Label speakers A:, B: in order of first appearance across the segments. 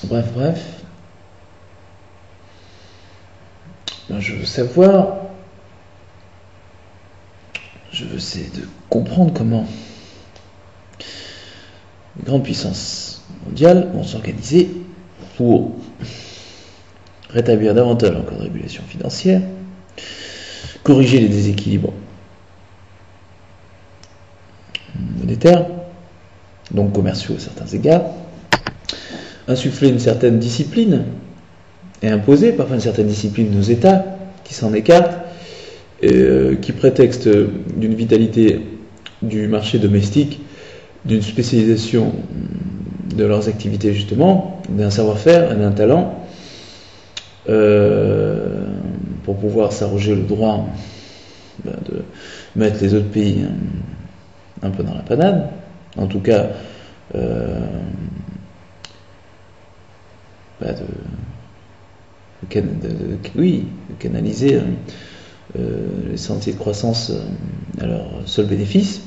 A: Bref. Moi, je veux savoir, je veux essayer de comprendre comment les grandes puissances mondiales vont s'organiser pour rétablir davantage encore de régulation financière, corriger les déséquilibres monétaires, donc commerciaux à certains égards, insuffler une certaine discipline et imposer parfois une certaine discipline aux États qui s'en écartent, qui prétextent d'une vitalité du marché domestique, d'une spécialisation de leurs activités justement, d'un savoir-faire et d'un talent, pour pouvoir s'arroger le droit de mettre les autres pays un peu dans la panade, en tout cas de canaliser les sentiers de croissance à leur seul bénéfice,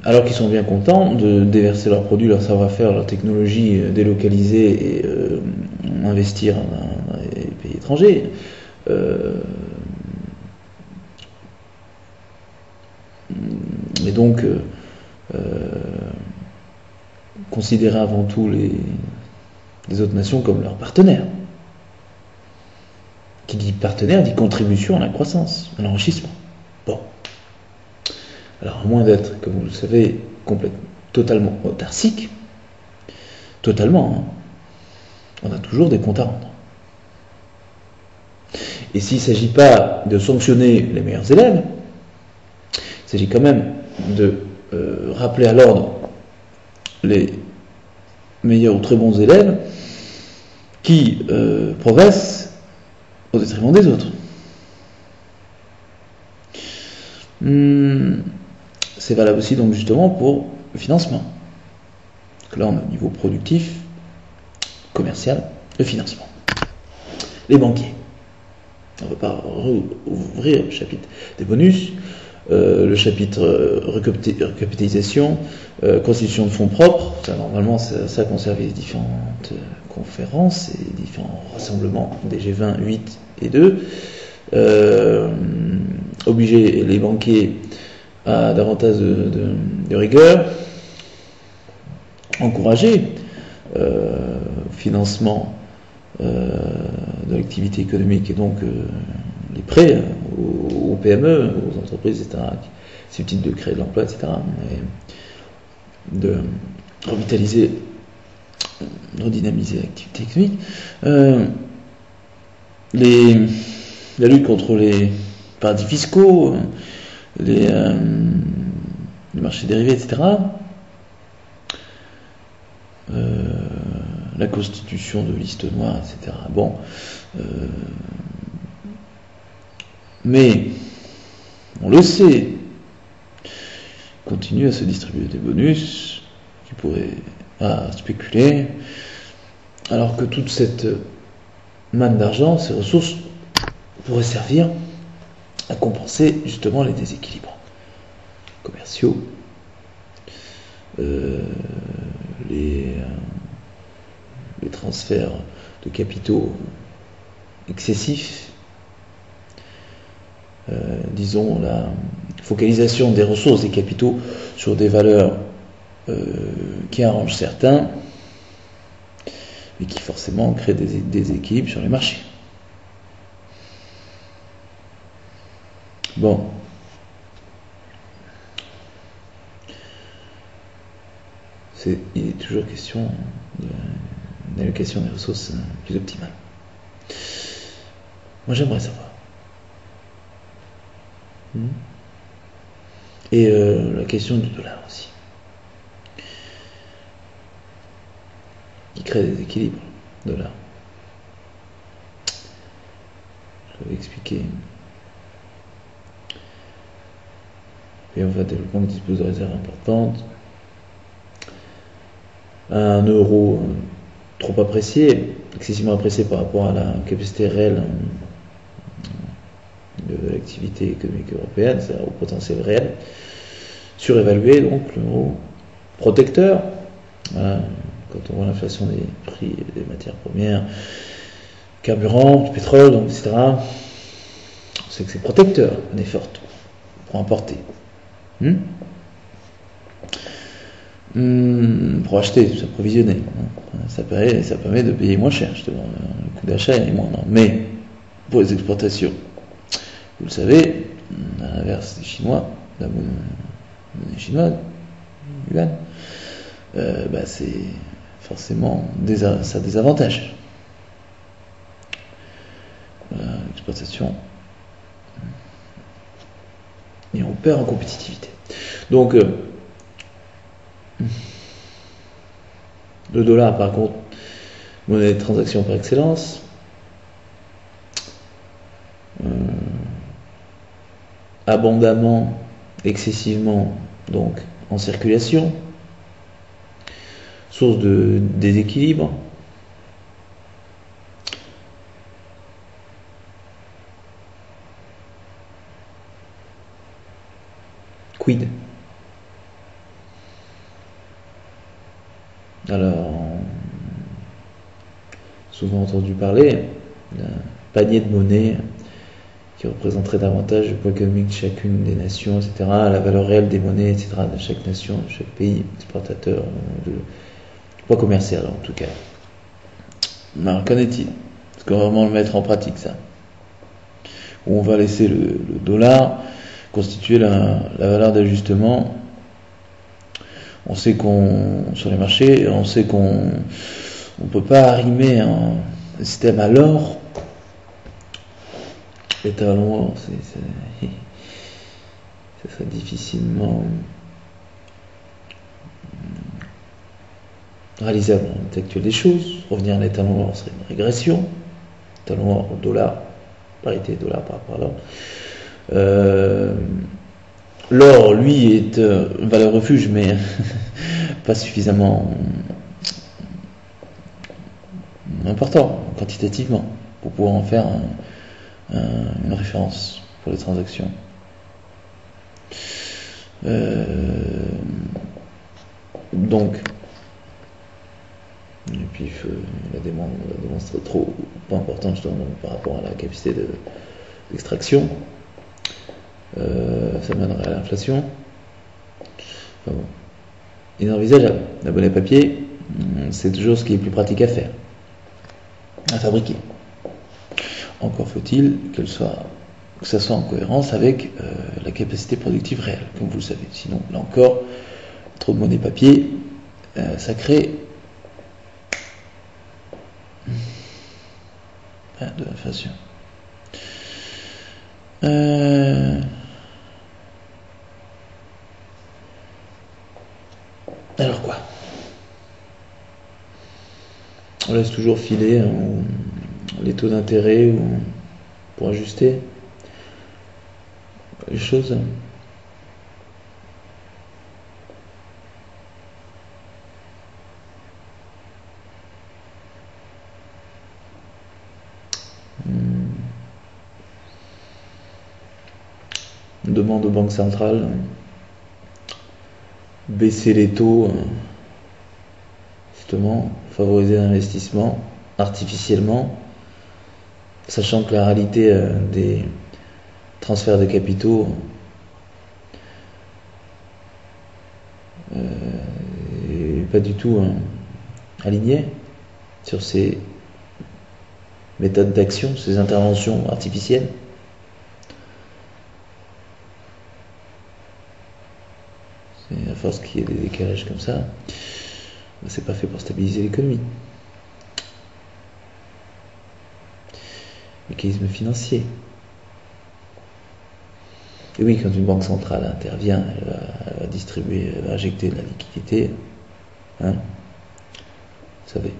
A: alors qu'ils sont bien contents de déverser leurs produits, leur savoir-faire, leur technologie, délocaliser et investir dans les pays étrangers. Et donc considérer avant tout les autres nations comme leurs partenaires. Qui dit partenaire dit contribution à la croissance, à l'enrichissement. Bon. Alors, à moins d'être, comme vous le savez, totalement autarcique, on a toujours des comptes à rendre. Et s'il ne s'agit pas de sanctionner les meilleurs élèves, il s'agit quand même de rappeler à l'ordre les meilleurs ou très bons élèves qui progressent au détriment des autres. C'est valable aussi donc justement pour le financement. Donc là on a au niveau productif, commercial, le financement. Les banquiers. On ne va pas rouvrir le chapitre des bonus, le chapitre recapitalisation, constitution de fonds propres. Ça, normalement, ça conserve les différentes conférences et différents rassemblements des G20, 8 et 2. Obliger les banquiers à davantage de rigueur, encourager financement de l'activité économique et donc les prêts aux PME, aux entreprises, etc., susceptibles de créer de l'emploi, etc., et de revitaliser, redynamiser l'activité économique. La lutte contre les paradis fiscaux, les marchés dérivés, etc., la constitution de listes noires, etc. Bon, mais on le sait, continue à se distribuer des bonus qui pourraient spéculer, alors que toute cette manne d'argent, ces ressources pourraient servir à compenser justement les déséquilibres commerciaux, les transferts de capitaux excessifs, disons la focalisation des ressources des capitaux sur des valeurs qui arrangent certains et qui forcément créent des déséquilibres sur les marchés. Bon. Il est toujours question d'une allocation des ressources plus optimale. Moi, j'aimerais savoir. Et la question du dollar aussi. Qui crée des équilibres, dollar. Je vais expliquer. Et on va développer, qui dispose de réserves importantes. Un euro trop apprécié, excessivement apprécié par rapport à la capacité réelle de l'activité économique européenne, c'est-à-dire au potentiel réel, surévalué, donc l'euro protecteur, voilà, quand on voit l'inflation des prix des matières premières, carburant, du pétrole, donc, etc., on sait que c'est protecteur, on est forte pour importer. Pour acheter, s'approvisionner. Ça permet de payer moins cher, justement. Le coût d'achat est moindre. Mais pour les exportations, vous le savez, à l'inverse des Chinois, la monnaie chinoise, yuan, c'est forcément ça a des avantages. L'exportation. Et on perd en compétitivité. Donc, le dollar, par contre, monnaie de transaction par excellence. Abondamment, excessivement, donc en circulation. Source de déséquilibre. Quid? Alors, souvent entendu parler d'un panier de monnaie qui représenterait davantage le poids économique de chacune des nations, etc., la valeur réelle des monnaies, etc., de chaque nation, de chaque pays exportateur, du poids commercial en tout cas. Alors, qu'en est-il? Est-ce qu'on va vraiment le mettre en pratique, ça? Ou on va laisser le dollar constituer la valeur d'ajustement? On sait sur les marchés, on sait qu'on ne peut pas arrimer un système à l'or. L'état à l'or, ça serait difficilement réalisable en l'état actuel des choses. Revenir à l'état à l'or serait une régression. L'état à l'or, dollar, parité dollar par rapport à l'or. L'or, lui, est une valeur refuge, mais pas suffisamment important quantitativement pour pouvoir en faire une référence pour les transactions. Donc, et puis la demande serait trop pas importante justement par rapport à la capacité d'extraction. Ça mènerait à l'inflation. Enfin bon. Inenvisageable. La monnaie papier, c'est toujours ce qui est plus pratique à faire, à fabriquer. Encore faut-il que ça soit en cohérence avec la capacité productive réelle, comme vous le savez. Sinon, là encore, trop de monnaie papier, ça crée de l'inflation. Alors quoi? On laisse toujours filer les taux d'intérêt pour ajuster les choses. On demande aux banques centrales baisser les taux, justement, favoriser l'investissement artificiellement, sachant que la réalité des transferts de capitaux n'est pas du tout alignée sur ces méthodes d'action, ces interventions artificielles. Et à force qu'il y ait des décalages comme ça, c'est pas fait pour stabiliser l'économie. Mécanisme financier. Et oui, quand une banque centrale intervient, elle va distribuer, elle va injecter de la liquidité. Vous savez.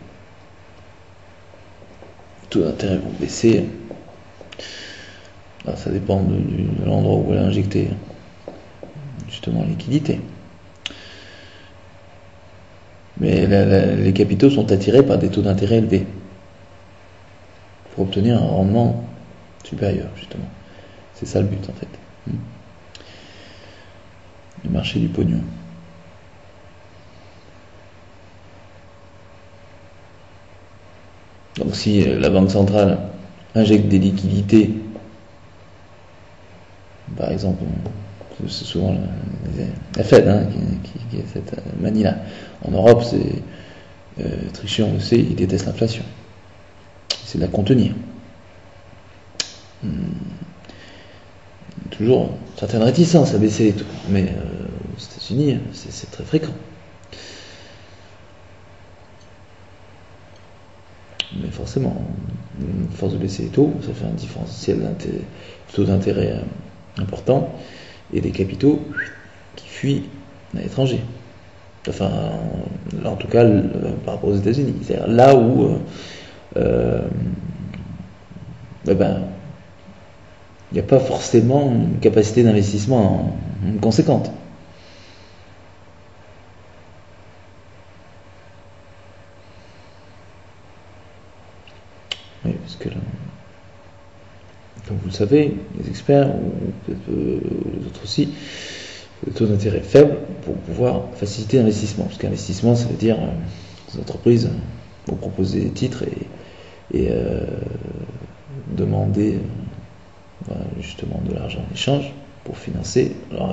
A: Les taux d'intérêt vont baisser. Alors, ça dépend de l'endroit où elle a injecté justement la liquidité. Mais les capitaux sont attirés par des taux d'intérêt élevés pour obtenir un rendement supérieur, justement. C'est ça le but, en fait. Le marché du pognon. Donc si la Banque centrale injecte des liquidités, par exemple, c'est souvent la Fed qui a cette manie-là. En Europe, c'est Trichet, on le sait, il déteste l'inflation. C'est de la contenir. Toujours certaines réticences à baisser les taux, mais aux États-Unis, c'est très fréquent. Mais forcément, à force de baisser les taux, ça fait un différentiel taux d'intérêt important et des capitaux qui fuient à l'étranger. Enfin, là en tout cas, par rapport aux États-Unis. C'est-à-dire là où il n'y a pas forcément une capacité d'investissement conséquente. Oui, parce que là, comme vous le savez, les experts, ou peut-être les autres aussi, le taux d'intérêt faible pour pouvoir faciliter l'investissement. Parce qu'investissement, ça veut dire les entreprises vont proposer des titres et demander justement de l'argent en échange pour financer leur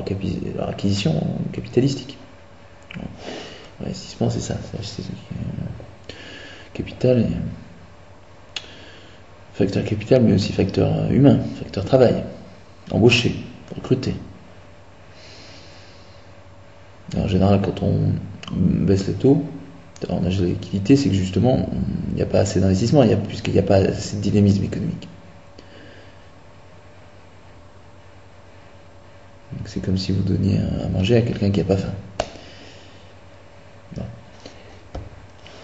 A: acquisition capitalistique. L'investissement, c'est ça. C'est capital et facteur capital, mais aussi facteur humain, facteur travail, embaucher, recruter. En général, quand on baisse les taux, on a de la liquidité, c'est que justement, il n'y a pas assez d'investissement, puisqu'il n'y a pas assez de dynamisme économique. Donc c'est comme si vous donniez à manger à quelqu'un qui n'a pas faim. Non.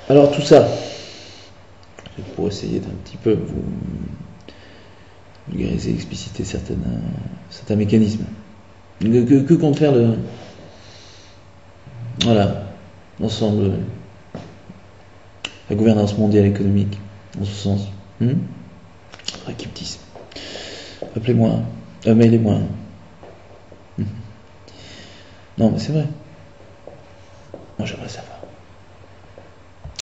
A: Alors tout ça, c'est pour essayer d'un petit peu vous vulgariser, expliciter certains mécanismes. Que compte faire l'ensemble de la gouvernance mondiale économique, dans ce sens. Récuptisme. Appelez-moi, mailez-moi. Non, mais c'est vrai. Moi, j'aimerais savoir.